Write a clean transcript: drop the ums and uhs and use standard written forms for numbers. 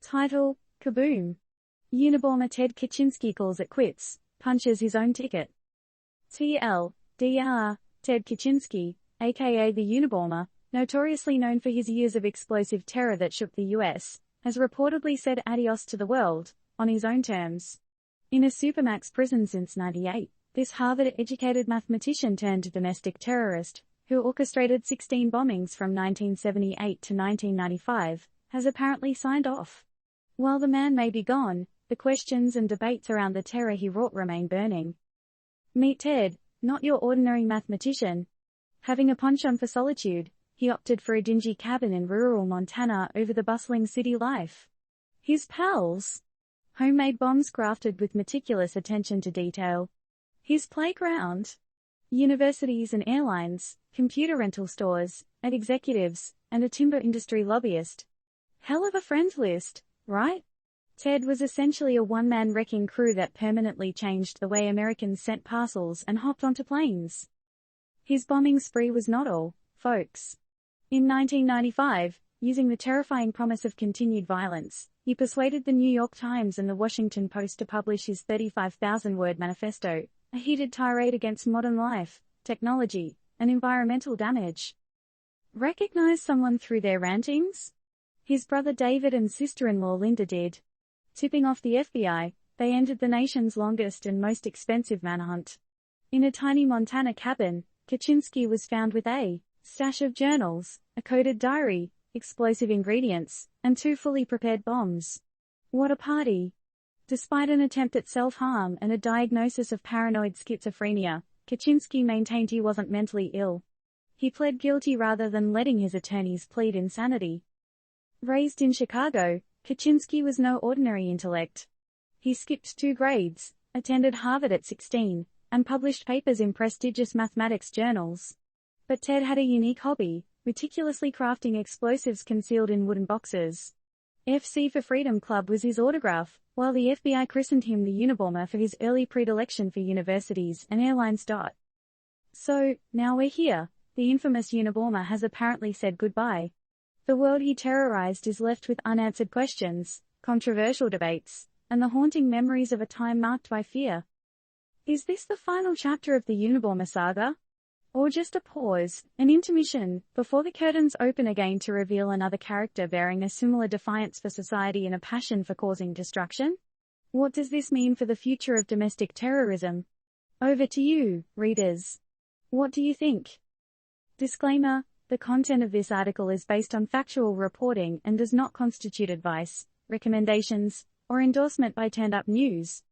Title: Kaboom. Unabomber Ted Kaczynski calls it quits, punches his own ticket. TLDR, Ted Kaczynski, aka the Unabomber, notoriously known for his years of explosive terror that shook the US, has reportedly said adios to the world, on his own terms. In a supermax prison since '98, this Harvard-educated mathematician turned domestic terrorist, who orchestrated 16 bombings from 1978 to 1995, has apparently signed off. While the man may be gone, the questions and debates around the terror he wrought remain burning. Meet Ted, not your ordinary mathematician. Having a penchant for solitude, he opted for a dingy cabin in rural Montana over the bustling city life. His pals? Homemade bombs crafted with meticulous attention to detail. His playground? Universities and airlines, computer rental stores, and executives, and a timber industry lobbyist. Hell of a friends list, right? Ted was essentially a one-man wrecking crew that permanently changed the way Americans sent parcels and hopped onto planes. His bombing spree was not all, folks. In 1995, using the terrifying promise of continued violence, he persuaded the New York Times and the Washington Post to publish his 35,000-word manifesto, a heated tirade against modern life, technology, and environmental damage. Recognize someone through their rantings? His brother David and sister-in-law Linda did. Tipping off the FBI, they ended the nation's longest and most expensive manhunt. In a tiny Montana cabin, Kaczynski was found with a stash of journals, a coded diary, explosive ingredients, and 2 fully prepared bombs. What a party! Despite an attempt at self-harm and a diagnosis of paranoid schizophrenia, Kaczynski maintained he wasn't mentally ill. He pled guilty rather than letting his attorneys plead insanity. Raised in Chicago, Kaczynski was no ordinary intellect. He skipped 2 grades, attended Harvard at 16, and published papers in prestigious mathematics journals. But Ted had a unique hobby, meticulously crafting explosives concealed in wooden boxes. FC for Freedom Club was his autograph, while the FBI christened him the Unabomber for his early predilection for universities and airlines. So, now we're here, the infamous Unabomber has apparently said goodbye. The world he terrorized is left with unanswered questions, controversial debates, and the haunting memories of a time marked by fear. Is this the final chapter of the Unabomber saga? Or just a pause, an intermission, before the curtains open again to reveal another character bearing a similar defiance for society and a passion for causing destruction? What does this mean for the future of domestic terrorism? Over to you, readers. What do you think? Disclaimer: the content of this article is based on factual reporting and does not constitute advice, recommendations, or endorsement by Turned Up News.